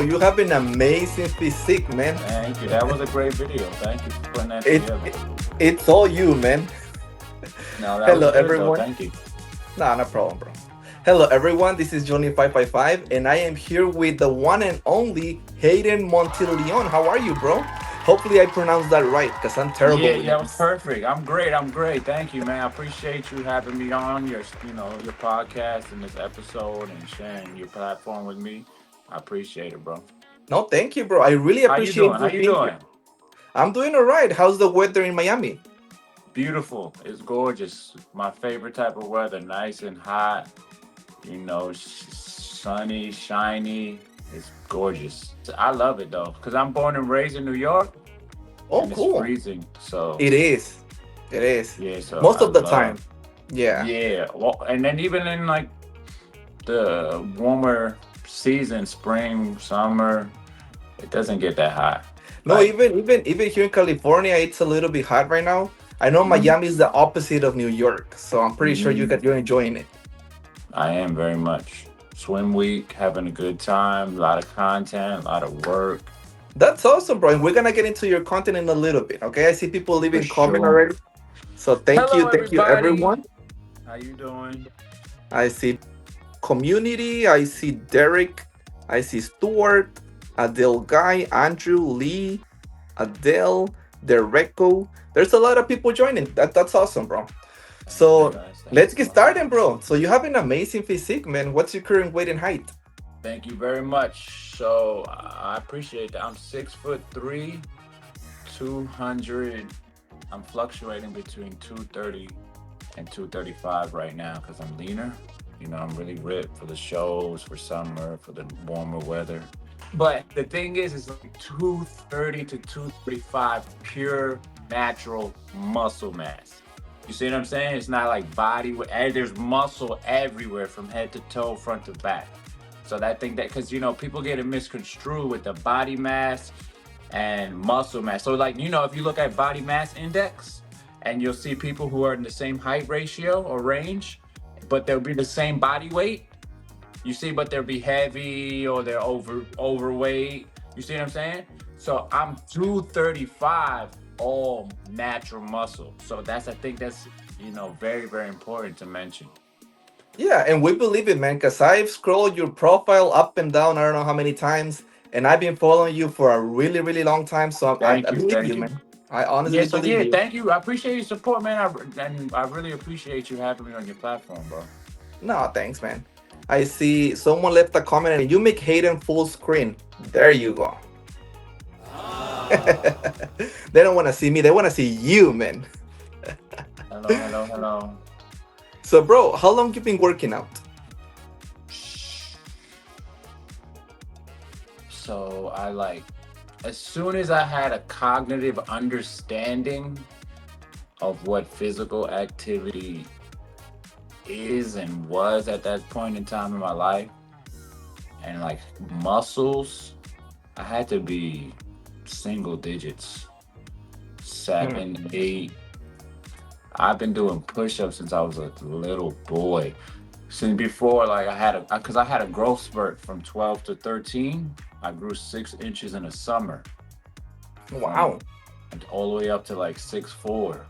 you have an amazing physique, man. Thank you. That was a great video. Thank you for putting that It, together. it it's all you, man. No, that was Hello, good though. everyone. Thank you. Nah, no problem, bro. Hello, everyone. This is Johnny555, and I am here with the one and only Hayden Monteleone. How are you, bro? Hopefully, I pronounced that right, cause I'm terrible Yeah, with that was names. perfect. I'm great. I'm great. Thank you, man. I appreciate you having me on your podcast and this episode and sharing your platform with me. I appreciate it, bro. No, thank you, bro. I really How you appreciate doing? How you you being here. doing? I'm doing all right. How's the weather in Miami? Beautiful. It's gorgeous. My favorite type of weather. Nice and hot. Sunny, shiny. It's gorgeous. I love it though, cause I'm born and raised in New York, Oh, and it's cool. freezing. So It is. It is. yeah, so Most I of the love. time. Yeah. Yeah, well, and then even in like the warmer season, spring, summer, it doesn't get that hot. No, Like, even here in California, it's a little bit hot right now. I know mhm, Miami is the opposite of New York, so I'm pretty sure mhm, you're enjoying it. I am very much. Swim week, having a good time, a lot of content, a lot of work, That's awesome, bro. And we're gonna get into your content in a little bit. Okay, I see people for leaving comment sure. already. So Hello, thank you, everybody. everyone. How you doing? I see community. I see Derek. I see Stuart, Adele Guy, Andrew Lee, Adele, Dereco. There's a lot of people joining. That's awesome, bro. Thank you So guys. Thank let's you get so much. started, bro. So you have an amazing physique, man. What's your current weight and height? Thank you very much. So I appreciate that. I'm 6'3", 200. I'm fluctuating between 230 and 235 right now because I'm leaner. I'm really ripped for the shows, for summer, for the warmer weather. But the thing is, it's like 230 to 235 pure natural muscle mass. You see what I'm saying? It's not like there's muscle everywhere from head to toe, front to back. So I think that because people get it misconstrued with the body mass and muscle mass. So like if you look at body mass index, and you'll see people who are in the same height ratio or range, but they'll be the same body weight. You see, but they'll be heavy or they're overweight. You see what I'm saying? So I'm 235, all natural muscle. So I think that's very very important to mention. Yeah, and we believe it, man, because I've scrolled your profile up and down, I don't know how many times, and I've been following you for a really, really long time. So I Thank you, believe thank you, you. man. I Yeah, honestly so believe yeah, you. thank you. I appreciate your support, man. And I really appreciate you having me on your platform, bro. No, thanks, man. I see someone left a comment and you make Hayden full screen. There you go. They don't want to see me, they want to see you, man. Hello, hello, hello. So, bro, how long you been working out? So as soon as I had a cognitive understanding of what physical activity is and was at that point in time in my life, and like muscles, I had to be single digits, Hmm. 7, 8. I've been doing push-ups since I was a little boy. Since before, like because I had a growth spurt from 12 to 13. I grew 6 inches in a summer, from Wow. all the way up to like 6'4".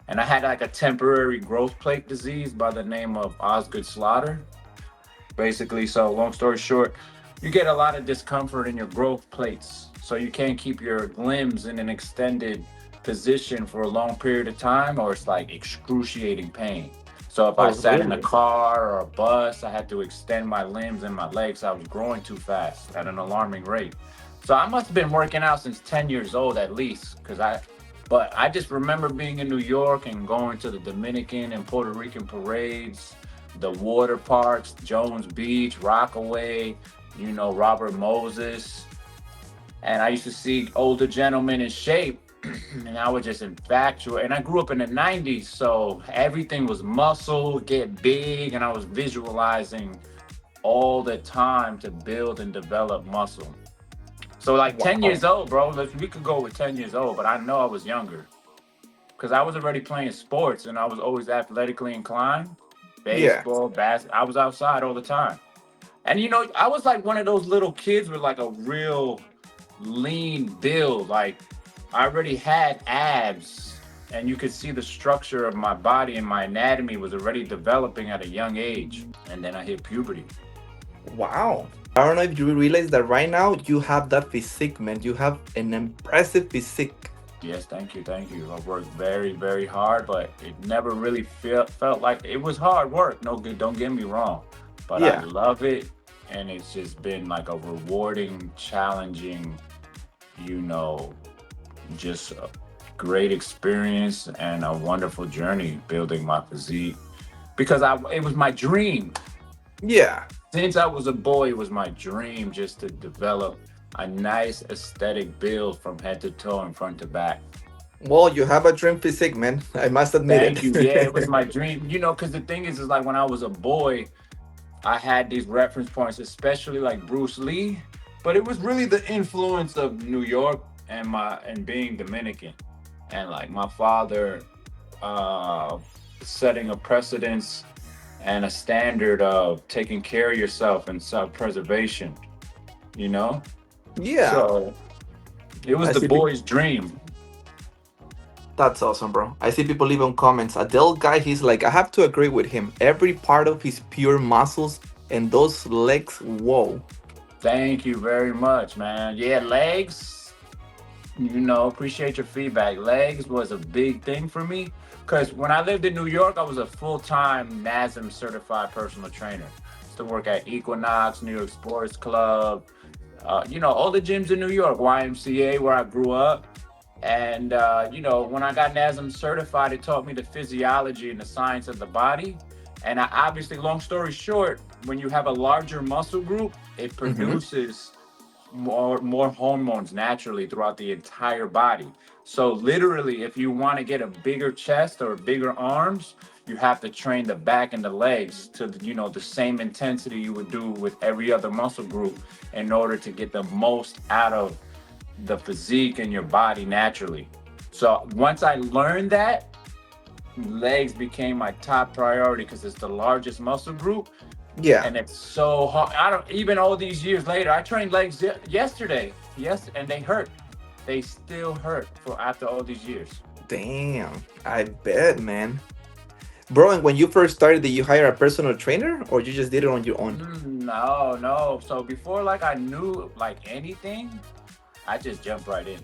And I had like a temporary growth plate disease by the name of Osgood Slaughter. Basically, so long story short, you get a lot of discomfort in your growth plates. So you can't keep your limbs in an extended position for a long period of time, or it's like excruciating pain. So if I Oh, sat in a really? car or a bus, I had to extend my limbs and my legs. I was growing too fast at an alarming rate. So I must have been working out since 10 years old at least, but I just remember being in New York and going to the Dominican and Puerto Rican parades, the water parks, Jones Beach, Rockaway, Robert Moses. And I used to see older gentlemen in shape, and I was just infatuated. And I grew up in the 90s, so everything was muscle, get big, and I was visualizing all the time to build and develop muscle. So, like 10 Wow. years old, bro, we could go with 10 years old, but I know I was younger because I was already playing sports and I was always athletically inclined. Yeah. Baseball, basketball, I was outside all the time. And I was like one of those little kids with like a real lean build. Like I already had abs, and you could see the structure of my body and my anatomy was already developing at a young age. And then I hit puberty. Wow. I don't know if you realize that right now you have that physique, man. You have an impressive physique. Yes, thank you, thank you. I worked very, very hard, but it never really felt like it was hard work. No good, don't get me wrong, but I Yeah. love it, and it's just been like a rewarding, challenging, you know, just a great experience and a wonderful journey building my physique because it was my dream. Yeah. Since I was a boy, it was my dream just to develop a nice aesthetic build from head to toe and front to back. Well, you have a dream physique, man. I must admit Thank you. Yeah, it was it. my dream. Because the thing is like when I was a boy, I had these reference points, especially like Bruce Lee, but it was really the influence of New York and being Dominican, and like my father uh, setting a precedence and a standard of taking care of yourself and self-preservation. You know, Yeah. so it was I the see. boy's dream. That's awesome, bro. I see people leaving comments. Adele guy, he's like, I have to agree with him. Every part of his pure muscles and those legs, whoa. Thank you very much, man. Yeah, legs. Appreciate your feedback. Legs was a big thing for me because when I lived in New York, I was a full-time NASM certified personal trainer. Used to work at Equinox, New York Sports Club, all the gyms in New York, YMCA, where I grew up. And, when I got NASM certified, it taught me the physiology and the science of the body. And I obviously, long story short, when you have a larger muscle group, it Mm-hmm. produces more hormones naturally throughout the entire body. So literally, if you want to get a bigger chest or bigger arms, you have to train the back and the legs to the same intensity you would do with every other muscle group in order to get the most out of the physique in your body naturally. So once I learned that, legs became my top priority because it's the largest muscle group Yeah. and it's so hard. I don't even all these years later. I trained legs yesterday. Yes, and they hurt. They still hurt for after all these years. Damn. I bet, man. Bro, and when you first started, did you hire a personal trainer or you just did it on your own? No, no. So before like I knew like anything, I just jumped right in.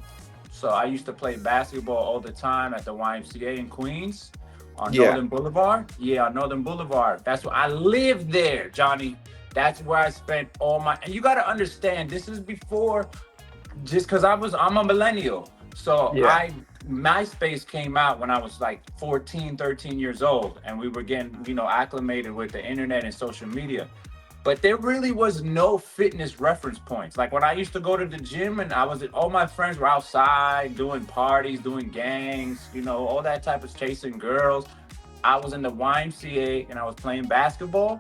So I used to play basketball all the time at the YMCA in Queens on Yeah. Northern Boulevard. Yeah, on Northern Boulevard. That's where I lived there, Johnny. That's where I spent all my. And you got to understand, this is before, just because I'm a millennial. So Yeah. MySpace came out when I was like 14, 13 years old, and we were getting, acclimated with the internet and social media. But there really was no fitness reference points. Like when I used to go to the gym and all my friends were outside doing parties, doing gangs, all that type of chasing girls. I was in the YMCA and I was playing basketball.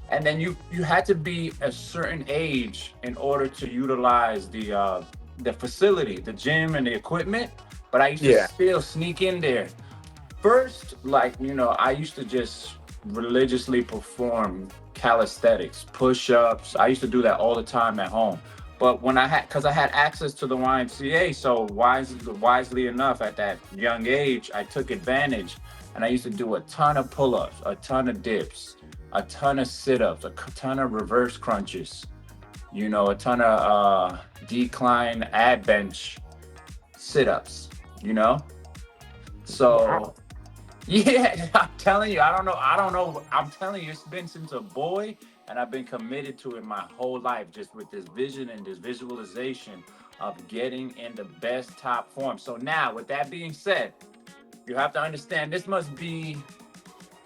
And then you had to be a certain age in order to utilize the facility, the gym and the equipment. But I used to Yeah. still sneak in there. First, like, I used to just religiously perform calisthenics, push-ups. I used to do that all the time at home. But because I had access to the YMCA, so wisely enough, at that young age, I took advantage, and I used to do a ton of pull-ups, a ton of dips, a ton of sit-ups, a ton of reverse crunches, a ton of decline ab bench sit-ups, you know. So Wow. yeah, I'm telling you, I don't know. I'm telling you, it's been since a boy, and I've been committed to it my whole life, just with this vision and this visualization of getting in the best top form. So now, with that being said, you have to understand this must be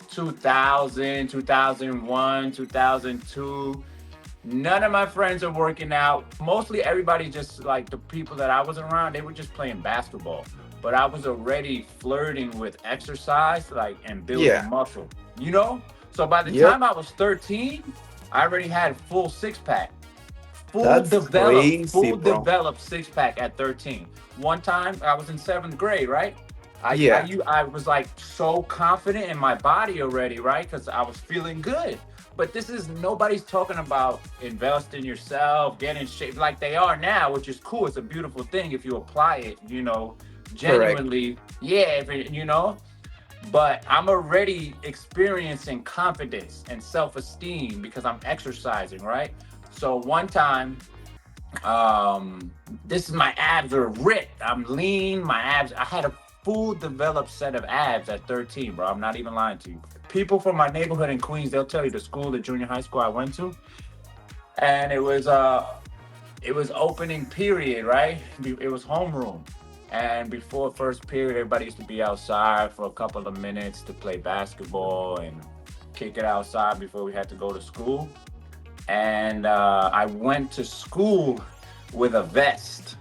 2000, 2001, 2002. None of my friends are working out. Mostly everybody, just like the people that I was around, they were just playing basketball. But I was already flirting with exercise, like, and building Yeah. muscle, you know? So by the Yep. time I was 13, I already had full six pack. That's Full crazy, bro. developed six pack at 13. One time I was in seventh grade, right? Yeah. I was like so confident in my body already, right? Because I was feeling good. But this is nobody's talking about invest in yourself, get in shape like they are now, which is cool. It's a beautiful thing if you apply it, Correct. genuinely. Yeah, if it. But I'm already experiencing confidence and self-esteem because I'm exercising, right? So one time, this is my abs are ripped. I'm lean. My abs. I had a full developed set of abs at 13, bro. I'm not even lying to you. People from my neighborhood in Queens, they'll tell you the school, the junior high school I went to, and it was opening period, right? It was homeroom. And before first period, everybody used to be outside for a couple of minutes to play basketball and kick it outside before we had to go to school. And I went to school with a vest,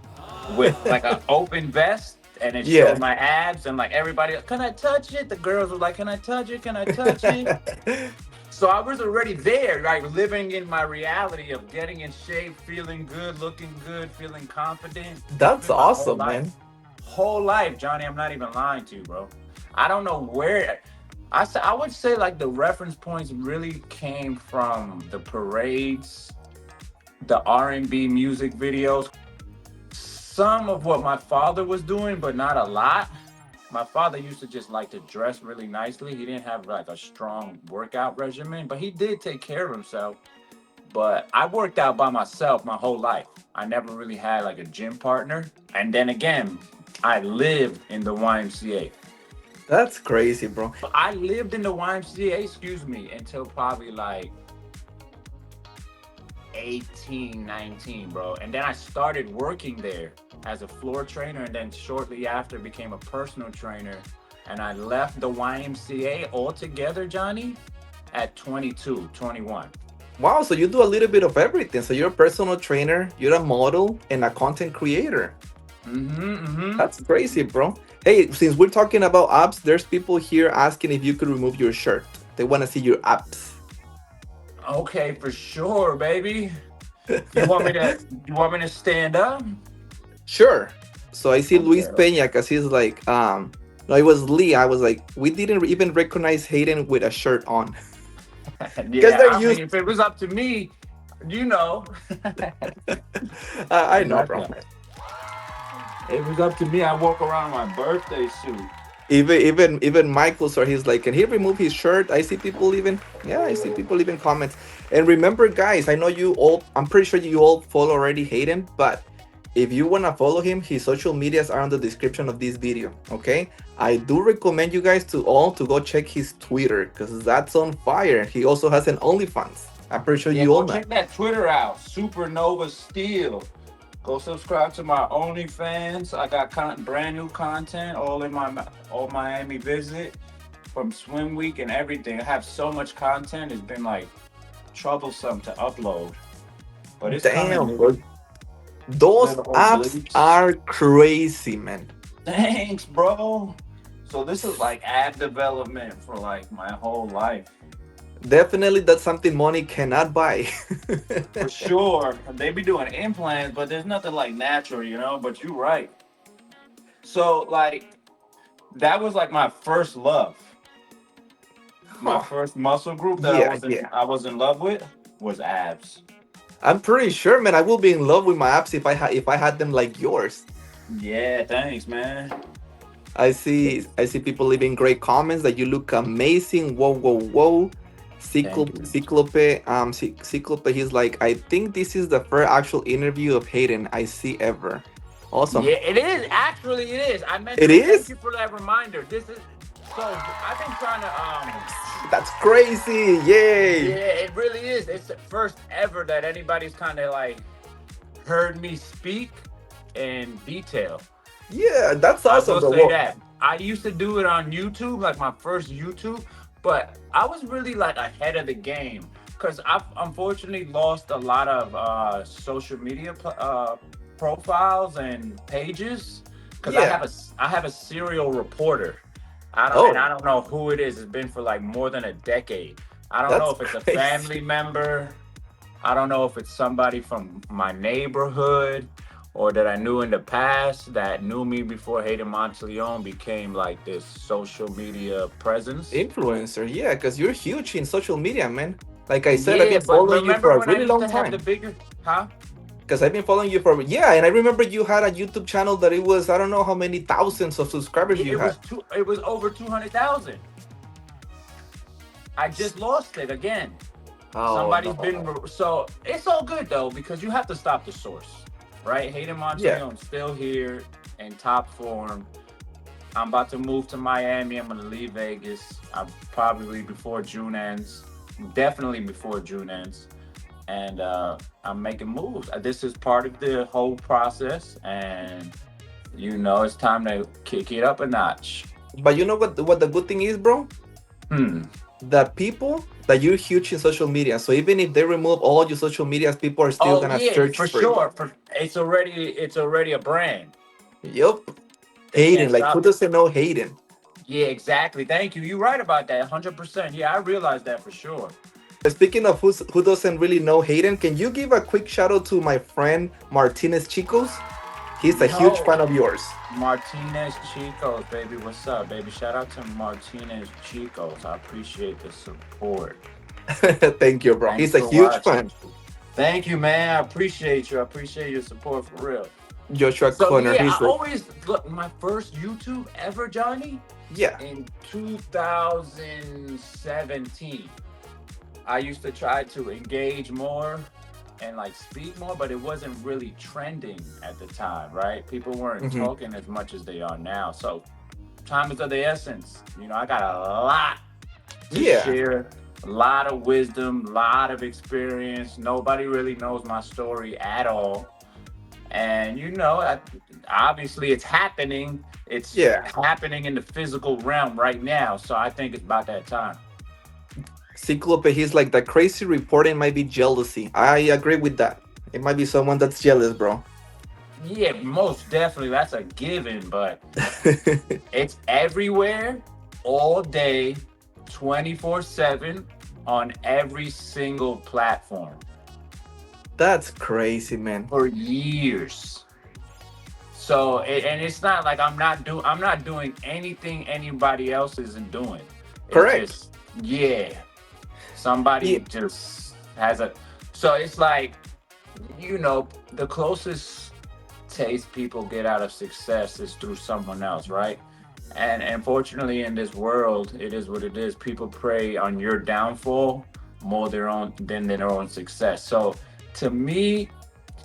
with like an open vest, and it showed Yeah. my abs. And like everybody, can I touch it? The girls were like, can I touch it? Can I touch it? So I was already there, like living in my reality of getting in shape, feeling good, looking good, feeling confident. It's That's been my whole awesome, life. man. Whole life, Johnny. I'm not even lying to you, bro. I don't know where. I would say like the reference points really came from the parades, the R&B music videos, some of what my father was doing, but not a lot. My father used to just like to dress really nicely. He didn't have like a strong workout regimen, but he did take care of himself. But I worked out by myself my whole life. I never really had like a gym partner. And then again, I lived in the YMCA. That's crazy, bro. I lived in the YMCA, excuse me, until probably like 18, 19, bro. And then I started working there as a floor trainer, and then shortly after became a personal trainer. And I left the YMCA altogether, Johnny, at 22, 21. Wow, so you do a little bit of everything. So you're a personal trainer, you're a model, and a content creator. Mm-hmm, mm-hmm. That's crazy, bro. Hey, since we're talking about abs, there's people here asking if you could remove your shirt. They want to see your abs. Okay, for sure, baby. You want me to you want me to stand up? Sure. So I see Okay. Luis Peña because he's like, no, it was Lee. I was like, we didn't even recognize Hayden with a shirt on. Because Yeah, they're I mean, used. if it was up to me, you know. I know, That's bro. right. If it was up to me, I'd walk around in my birthday suit. Even Michael, so he's like, can he remove his shirt? I see people even, yeah, I see people even comments. And remember, guys, I know you all. I'm pretty sure you all follow already Hayden, but if you wanna follow him, his social medias are on the description of this video. Okay, I do recommend you guys to all to go check his Twitter because that's on fire. He also has an OnlyFans. I'm pretty sure Yeah, you go all know. check that Twitter out, Supernova Steel. Go subscribe to my OnlyFans. I got brand new content all in my all Miami visit from swim week and everything. I have so much content. It's been like troublesome to upload, but it's coming, Damn, bro. baby. Those Little apps obliques. are crazy, man. Thanks, bro. So this is like ad development for like my whole life. Definitely, that's something money cannot buy. For sure. They be doing implants, but there's nothing like natural, But you're right. So like that was like my first love. My Huh. first muscle group that I Yeah, was in yeah. I was in love with was abs. I'm pretty sure, man. I will be in love with my apps if I had them like yours. Yeah, thanks, man. I see people leaving great comments that you look amazing. Whoa, whoa, whoa. Thank you. Cyclope, he's like, I think this is the first actual interview of Hayden I see ever. Awesome. Yeah, it is. Actually, it is. I meant It to thank is? you for that reminder. This is so. I've been trying to. That's crazy. Yeah, Yay. it really is. It's the first ever that anybody's kind of like heard me speak in detail. Yeah, that's I awesome, will bro. say Well, that. I used to do it on YouTube, like my first YouTube, but I was really like ahead of the game because I've unfortunately lost a lot of social media profiles and pages because I yeah. have a serial reporter. Oh, I don't know who it is. It's been for like more than a decade. I don't know that's if it's a crazy. family member. I don't know if it's somebody from my neighborhood or that I knew in the past that knew me before Hayden Monteleone became like this social media presence. Influencer, yeah, because you're huge in social media, man. Like I said, I've Yeah, been but following you remember for a when I really used long to have the time. bigger, huh? Because I've been following you for, yeah, and I remember you had a YouTube channel that it was, I don't know how many thousands of subscribers Yeah, you had. it was over 200,000. I just lost it again. Oh Somebody's been no. so it's all good though because you have to stop the source, right? Hayden Yeah. Monteleone still here in top form. I'm about to move to Miami. I'm gonna leave Vegas. I'm probably before June ends. Definitely before June ends. And I'm making moves. This is part of the whole process, and it's time to kick it up a notch. But you know what the good thing is, bro? Hmm. The people that you're huge in social media. So even if they remove all your social medias, people are still Oh gonna yeah, search for for you. sure. It's already a brand. Yup. They can't Hayden, like who stop it. doesn't know Hayden? Yeah, exactly. Thank you. You're right about that. 100%. Yeah, I realized that for sure. Speaking of who doesn't really know Hayden, can you give a quick shout out to my friend Martinez Chicos? He's a huge Yo, fan of yours. Martinez Chicos, baby. What's up, baby? Shout out to Martinez Chicos. I appreciate the support. Thank you, bro. Thanks He's a for huge watching. fan. Thank you, man. I appreciate you. I appreciate your support for real. Joshua So Connor, yeah, he's I like, always look my first YouTube ever, Johnny, yeah. in 2017. I used to try to engage more and like speak more, but it wasn't really trending at the time, right? People weren't Hmm. talking as much as they are now. So time is of the essence. I got a lot to Yeah. share, a lot of wisdom, a lot of experience. Nobody really knows my story at all. And obviously it's happening. It's Yeah. happening in the physical realm right now. So I think it's about that time. Cyclope, he's like the crazy reporting might be jealousy. I agree with that. It might be someone that's jealous, bro. Yeah, most definitely. That's a given, but it's everywhere, all day, 24/7 on every single platform That's crazy, man. for years. So, and it's not like I'm not doing anything anybody else isn't doing. It's Correct. just, yeah, somebody Yeah. just has a, so it's like, the closest taste people get out of success is through someone else, right? And unfortunately, in this world, it is what it is. People prey on your downfall more than their own success. So, to me,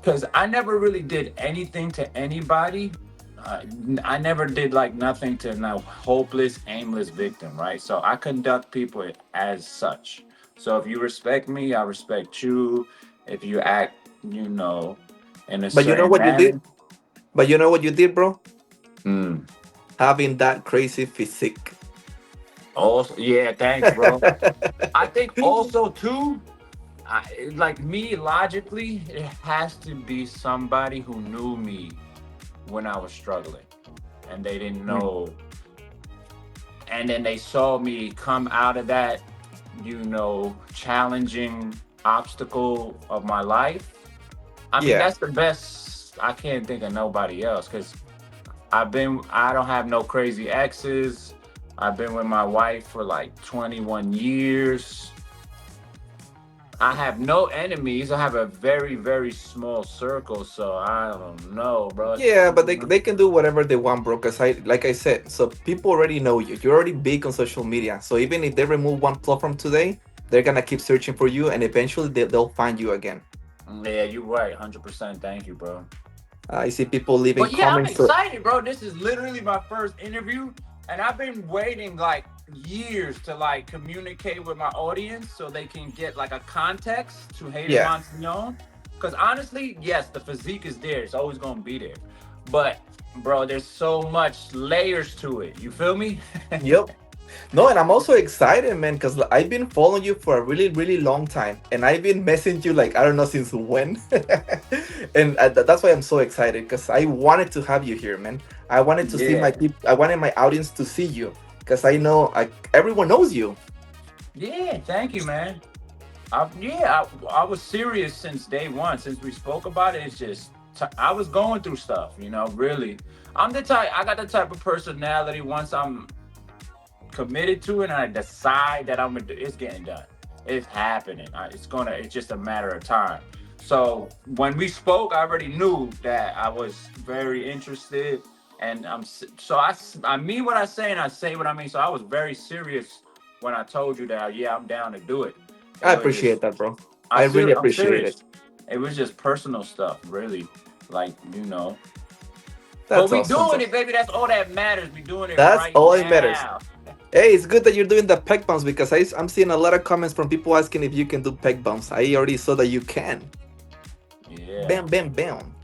because I never really did anything to anybody. Uh, I never did like nothing to no hopeless, aimless victim, right? So I conduct people as such. So if you respect me, I respect you. If you act, you know, in a But you know certain what you did? manner. But you know what you did, bro? Mm. Having that crazy physique. Also, yeah, thanks, bro. I think also too, like me, logically, it has to be somebody who knew me when I was struggling, and they didn't Mm. know, and then they saw me come out of that, challenging obstacle of my life. I mean, Yeah. that's the best. I can't think of nobody else because I don't have no crazy exes. I've been with my wife for like 21 years. I have no enemies. I have a very, very small circle. So I don't know, bro. Yeah, but they can do whatever they want, bro. Cause like I said, so people already know you. You're already big on social media. So even if they remove one platform today, they're gonna keep searching for you, and eventually they'll find you again. Yeah, you're right. 100%. Thank you, bro. I see people leaving But yeah, I'm comments. So excited, bro. This is literally my first interview, and I've been waiting like years to like communicate with my audience so they can get like a context to Hayden yeah, Monteleone. Because honestly, yes, the physique is there. It's always gonna be there. But bro, there's so much layers to it. You feel me? yep. No, and I'm also excited, man, because I've been following you for a really, really long time, and I've been messaging you like I don't know since when, and that's why I'm so excited because I wanted to have you here, man. I wanted to see my Yeah. people. I wanted my audience to see you because I know everyone knows you. Yeah, thank you, man. I was serious since day one. Since we spoke about it, it's just I was going through stuff, really. I got the type of personality once I'm committed to it and I decide that I'm gonna do it's getting done. It's happening. It's just a matter of time. So when we spoke, I already knew that I was very interested, and I mean what I say, and I say what I mean. So I was very serious when I told you that. Yeah, I'm down to do it. It I was appreciate just that, bro. I really I'm appreciate it. serious. It was just personal stuff, really. Like, but That's we awesome, doing bro. it, baby. That's all that matters. We doing it That's right all it matters. now. Hey, it's good that you're doing the peg bumps because I'm seeing a lot of comments from people asking if you can do peg bumps. I already saw that you can. Yeah. Bam, bam, bam.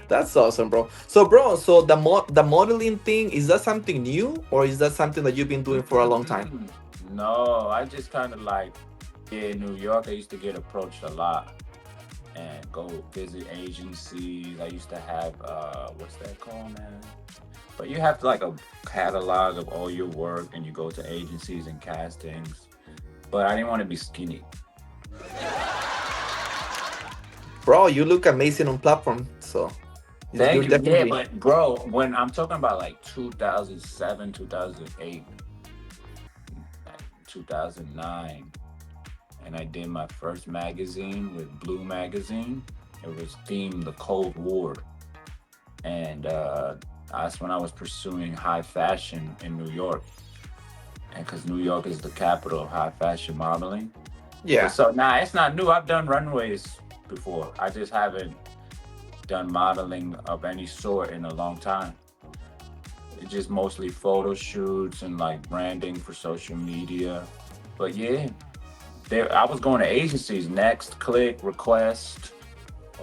That's awesome, bro. So, bro, so the modeling thing, is that something new or is that something that you've been doing for a long time? Mm-mm. No, I just kind of like, yeah, in New York, I used to get approached a lot and go visit agencies. I used to have, what's that called, man? But you have like a catalog of all your work and you go to agencies and castings. But I didn't want to be skinny. Bro, you look amazing on platform. So, you're Thank you. Yeah, definitely. but bro, when I'm talking about like 2007, 2008, 2009, and I did my first magazine with Blue Magazine. It was themed the Cold War, and that's when I was pursuing high fashion in New York, and because New York is the capital of high fashion modeling. But Yeah. so now it's not new. I've done runways before. I just haven't done modeling of any sort in a long time. It's just mostly photo shoots and like branding for social media. But yeah, there I was going to agencies, Next, Click, Request,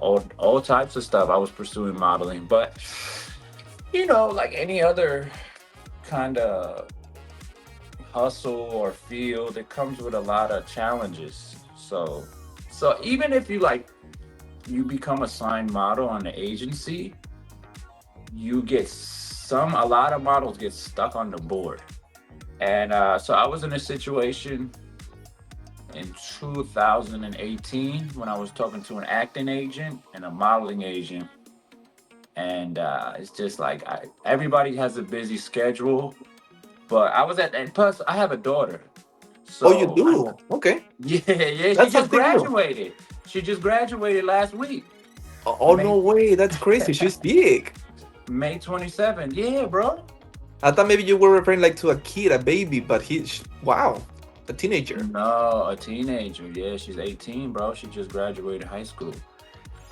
all types of stuff. I was pursuing modeling, but like any other kind of hustle or field, it comes with a lot of challenges. So even if you become a signed model on the agency, you get a lot of models get stuck on the board. And so I was in a situation in 2018 when I was talking to an acting agent and a modeling agent. And it's just like everybody has a busy schedule. But and plus, I have a daughter. Oh, you So, do? Okay. yeah, yeah, she That's just something new. graduated. She just graduated last week, Oh, May no way. That's crazy. She's big. May 27th. Yeah, bro. I thought maybe you were referring like to a kid, a baby, but wow, a teenager. No, a teenager. Yeah, she's 18, bro. She just graduated high school.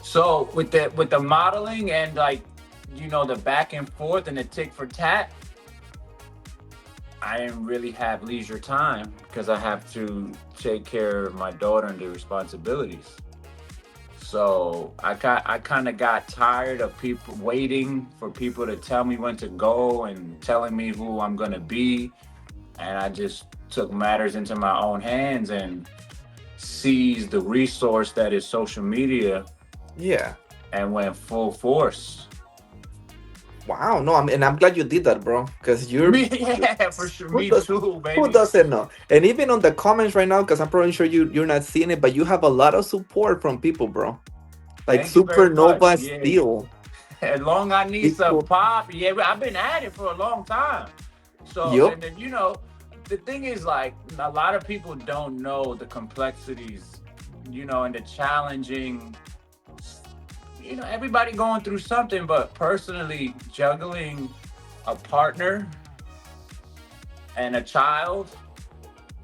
So with the modeling and the back and forth and the tick for tat, I didn't really have leisure time because I have to take care of my daughter and the responsibilities. So I kind of got tired of people waiting for people to tell me when to go and telling me who I'm gonna be, and I just took matters into my own hands and seized the resource that is social media Yeah. and went full force. Wow. No, and I'm glad you did that, bro. Because Me, yeah, for sure. who Me does too, who baby. doesn't know? And even on the comments right now, because I'm probably sure you're not seeing it, but you have a lot of support from people, bro. Like Thank you very much. supernova Yeah. steel. As long I need some People. pop, yeah, I've been at it for a long time. So, Yup. and then the thing is, like, a lot of people don't know the complexities, and the challenging. Everybody going through something, but personally juggling a partner and a child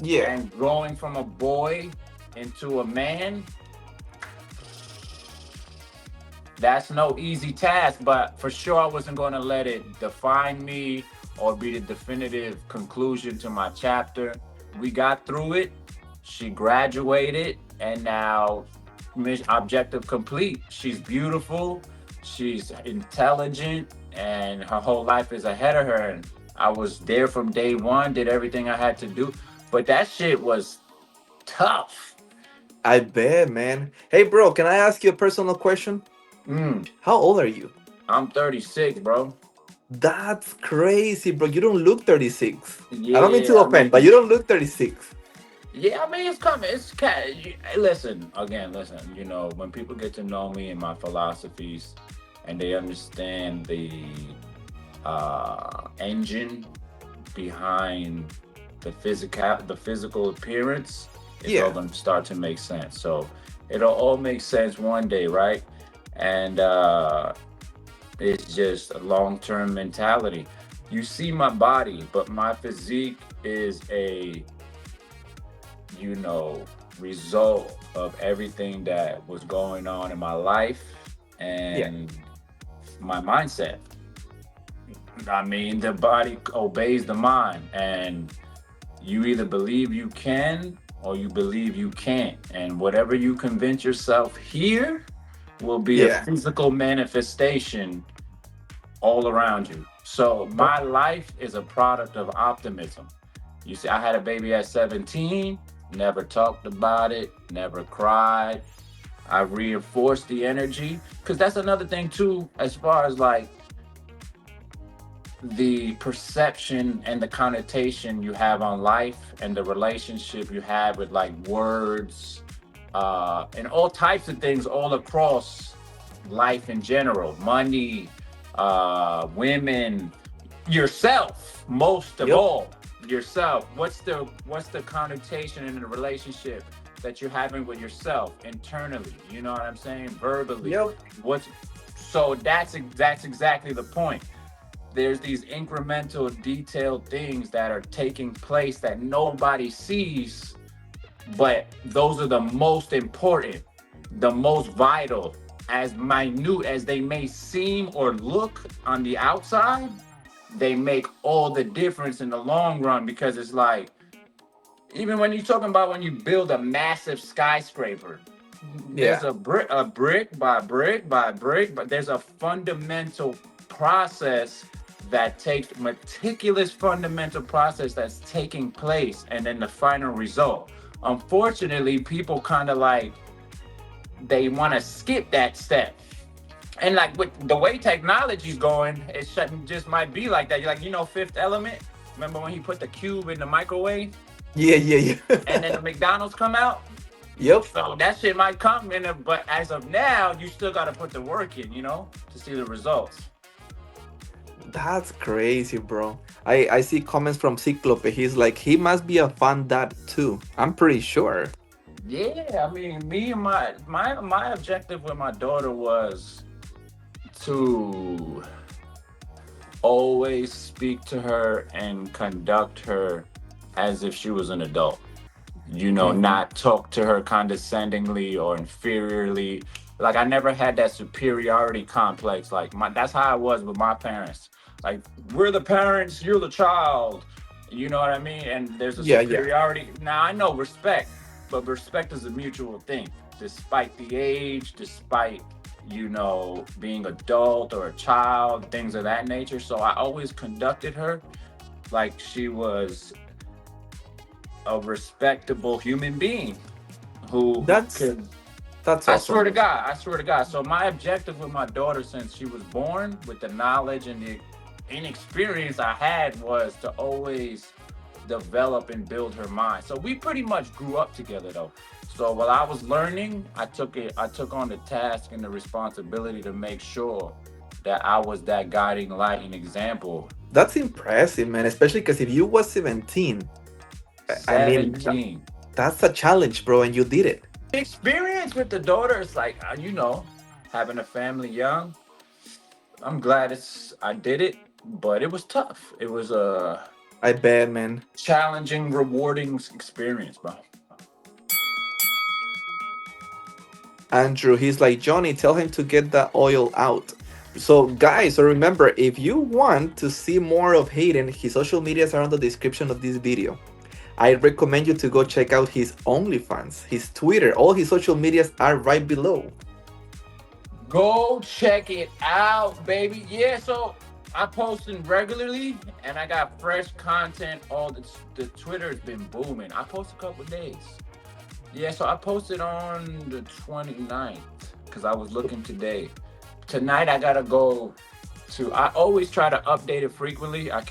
Yeah. and growing from a boy into a man, that's no easy task, but for sure I wasn't going to let it define me or be the definitive conclusion to my chapter. We got through it. She graduated, and now objective complete. She's beautiful, she's intelligent, and her whole life is ahead of her. And I was there from day one, did everything I had to do. But that shit was tough. I bet, man. Hey, bro, can I ask you a personal question? Mm, How old are you? I'm 36, bro. That's crazy, bro. You don't look 36. I don't mean to Yeah, I offend, but mean, you don't look 36. yeah, I mean, it's coming. Listen, again, listen. When people get to know me and my philosophies, and they understand the engine behind the physical appearance, It's all Yeah. going to start to make sense. So it'll all make sense one day, right? And it's just a long-term mentality. You see my body, but my physique is a, you know, result of everything that was going on in my life Yeah. and my mindset. I mean, the body obeys the mind, and you either believe you can or you believe you can't. And whatever you convince yourself here will be a Yeah. physical manifestation all around you. So Oh, my life is a product of optimism. You see, I had a baby at 17, never talked about it, never cried. I reinforced the energy because that's another thing too, as far as like the perception and the connotation you have on life and the relationship you have with like words and all types of things all across life in general, money, women, yourself, most of yep. all, yourself. What's the connotation in the relationship that you're having with yourself internally? You know what I'm saying? Verbally. Yep. What's so that's exactly the point. There's these incremental detailed things that are taking place that nobody sees, but those are the most important, the most vital. As minute as they may seem or look on the outside, they make all the difference in the long run, because it's like, even when you're talking about when you build a massive skyscraper, there's Yeah. a brick by brick by brick, but there's a fundamental process that takes meticulous fundamental process that's taking place, and then the final result. Unfortunately, people kind of like, they want to skip that step. And like with the way technology's going, it shouldn't just might be like that. You're like, Fifth Element. Remember when he put the cube in the microwave Yeah. Yeah. and then Yeah. the McDonald's come out? Yep. So that shit might come in, but as of now, you still got to put the work in, to see the results. That's crazy, bro. I see comments from Cyclope. He's like, he must be a fun dad too. I'm pretty sure. Yeah, I mean, me and my objective with my daughter was to always speak to her and conduct her as if she was an adult. Hmm. Not talk to her condescendingly or inferiorly. Like, I never had that superiority complex. Like, that's how I was with my parents. Like, we're the parents, you're the child. You know what I mean? And there's a Yeah. Yeah. superiority. Now I know respect, but respect is a mutual thing. Despite the age, despite being adult or a child, things of that nature. So I always conducted her like she was a respectable human being who That's could. that's I awesome, swear to bro. God, I swear to God. So my objective with my daughter since she was born, with the knowledge and the inexperience I had, was to always develop and build her mind. So we pretty much grew up together though. So while I was learning, I took on the task and the responsibility to make sure that I was that guiding light and example. That's impressive, man. Especially because if you was 17, I mean, 17. that's a challenge, bro, and you did it. Experience with the daughter is like, having a family young. I'm glad I did it, but it was tough. It was a I bet, man. challenging, rewarding experience, bro. Andrew, he's like, Johnny, tell him to get that oil out. So, guys, so remember, if you want to see more of Hayden, his social medias are on the description of this video. I recommend you to go check out his OnlyFans, his Twitter, all his social medias are right below. Go check it out, baby. Yeah, so I'm posting regularly and I got fresh content. All the Twitter has been booming. I post a couple days. Yeah, so I posted on the 29th because I was looking today. Tonight I gotta go to. I always try to update it frequently. I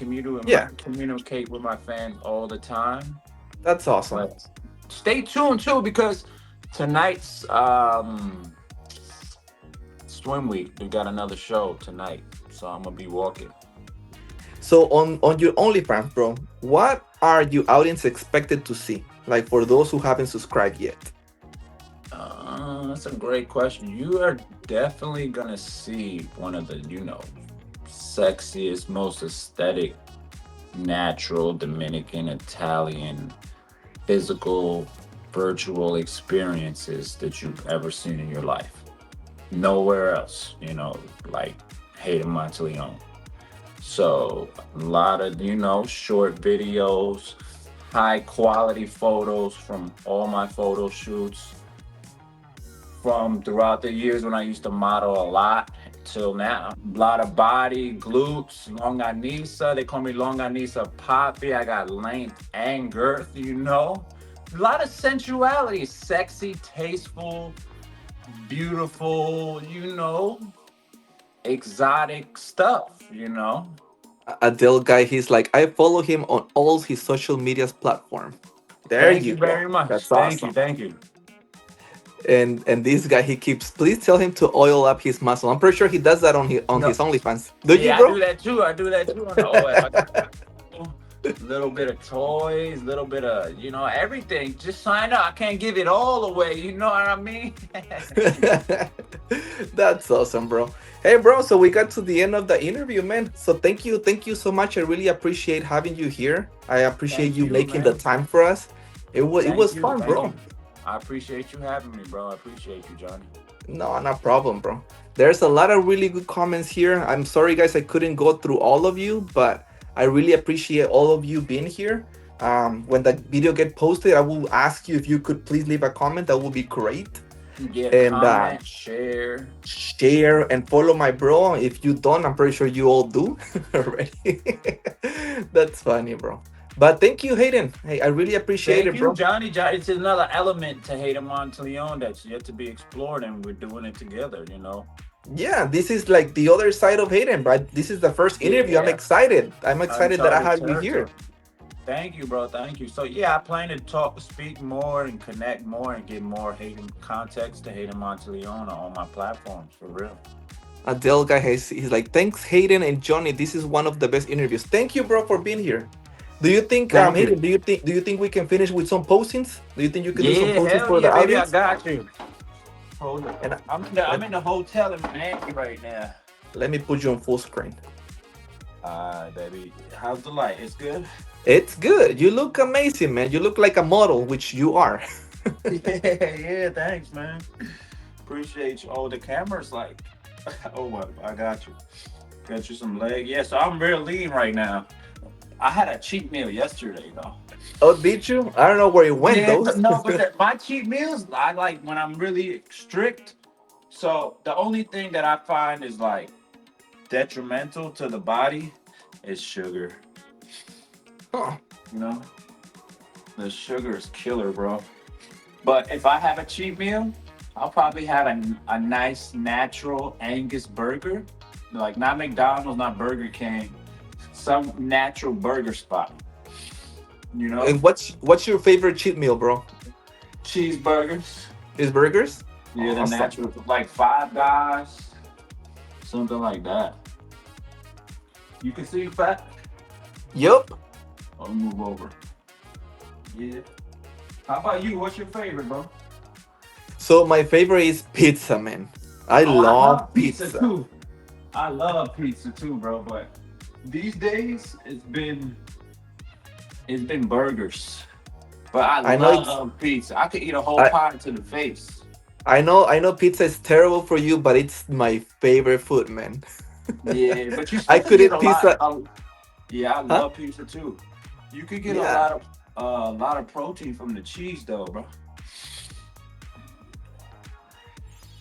Yeah, communicate with my fans all the time. that's awesome. But stay tuned too, because tonight's swim week. We got another show tonight, so I'm gonna be walking. So, on your OnlyFans, bro, what are your audience expected to see? Like for those who haven't subscribed yet. That's a great question. You are definitely gonna see one of the, sexiest, most aesthetic, natural Dominican, Italian, physical, virtual experiences that you've ever seen in your life. Nowhere else, like Hayden Monteleone. So a lot of, short videos, high quality photos from all my photo shoots from throughout the years when I used to model a lot till now. A lot of body, glutes, longanisa. They call me longanisa poppy. I got length and girth. A lot of sensuality, sexy, tasteful, beautiful, exotic stuff. Adele guy, he's like, I follow him on all his social media's platform. There Thank you you go. very much. That's Thank you. awesome. Thank you. And this guy, he keeps, please tell him to oil up his muscle. I'm pretty sure he does that on No, his OnlyFans. Do you, yeah, I bro? do that too. I do that too on the OF. I got a little bit of toys, little bit of, everything. Just sign up. I can't give it all away. You know what I mean? That's awesome, bro. Hey, bro. So we got to the end of the interview, man. So thank you so much. I really appreciate having you here. I appreciate Thank you you, making the man. time for us. It was Thank you. fun, Thank bro. you. I appreciate you having me, bro. I appreciate you, Johnny. No, no problem, bro. There's a lot of really good comments here. I'm sorry, guys, I couldn't go through all of you, but I really appreciate all of you being here. When the video get posted, I will ask you if you could please leave a comment. That would be great. Yeah, And comment, share. share and follow my bro. If you don't, I'm pretty sure you all do already. That's funny, bro. But thank you, Hayden. Hey, I really appreciate Thank it, you, bro. Johnny. Johnny. It's another element to Hayden Monteleone that's yet to be explored, and we're doing it together. Yeah, this is like the other side of Hayden, but this is the first interview. I'm Yeah, excited. I'm excited that I uncharted have you territory. here. Thank you, bro. Thank you. So yeah, I plan to speak more, and connect more, and give more Hayden context to Hayden Monteleone on all my platforms for real. Adele guy has he's like, thanks Hayden and Johnny. This is one of the best interviews. Thank you, bro, for being here. Do you think Thank you. Hayden, do you think we can finish with some postings? Do you think you could do some Yeah, postings hell for the yeah, baby, I audience? got you. Hold on. And I'm let, in the hotel in Miami right now. let me put you on full screen. Baby, how's the light? It's good. It's good. You look amazing, man. You look like a model, which you are. Yeah, thanks, man. Appreciate you. Oh, the camera's like, oh, what? I got you. Got you some leg. Yeah, so I'm real lean right now. I had a cheat meal yesterday, though. Oh, did you? I don't know where it went Yeah, though. no, but my cheat meals, I like when I'm really strict. So the only thing that I find is like detrimental to the body is sugar. Huh. You know, the sugar is killer, bro. But if I have a cheat meal, I'll probably have a nice natural Angus burger, like not McDonald's, not Burger King, some natural burger spot. You know, And what's your favorite cheat meal, bro? cheeseburgers. Is burgers? Yeah, the Awesome. natural, like Five Guys, something like that. You can see fat. Yup. I'll move over. Yeah. How about you? What's your favorite, bro? So my favorite is pizza, man. I Oh, I love love pizza pizza. too. I love pizza too, bro. But these days, it's been burgers. But I I know it's love pizza. I could eat a whole I pie to the face. I know pizza is terrible for you, but it's my favorite food, man. Yeah, but you I still could could get eat a lot. pizza. Yeah, I Huh? love pizza too. You could get a Yeah. lot of protein from the cheese though, bro.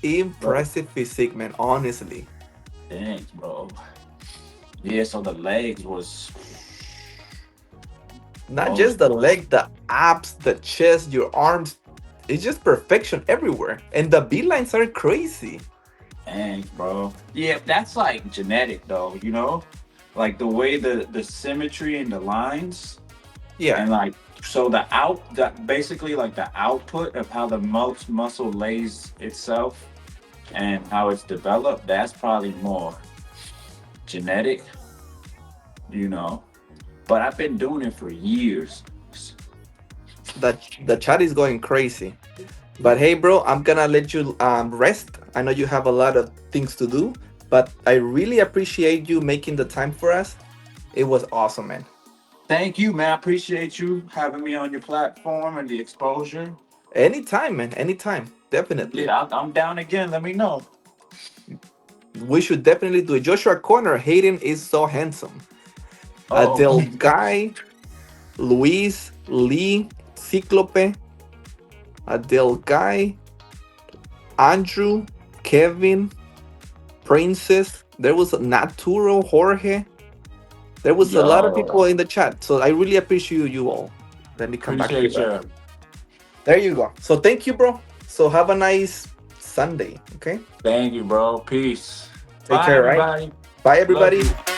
But Impressive physique, man, honestly. thanks, bro. Yeah, so the legs was Not those just the was leg, the abs, the chest, your arms. It's just perfection everywhere. And the beelines are crazy. thanks, bro. Yeah, that's like genetic though, like the way the symmetry and the lines Yeah. and like so the out that basically like the output of how the most muscle lays itself and how it's developed. That's probably more genetic, you know. But I've been doing it for years. the chat is going crazy. But hey, bro, I'm gonna let you rest. I know you have a lot of things to do, but I really appreciate you making the time for us. It was awesome, man. Thank you, man. I appreciate you having me on your platform and the exposure. Anytime, man. Anytime. Definitely. Yeah, I'm down again. Let me know. We should definitely do it. Joshua Corner, Hayden is so handsome. Oh, Adele Guy, Luis, Lee, Ciclope, Adele Guy, Andrew, Kevin, Princess. There was Naturo, Jorge. There was a lot of people yo, in the chat. So I really appreciate you all. Let me come back appreciate here. you. There you go. So thank you, bro. So have a nice Sunday. Okay. Thank you, bro. Peace. Take Bye, care, right? everybody. Bye, Love everybody. you.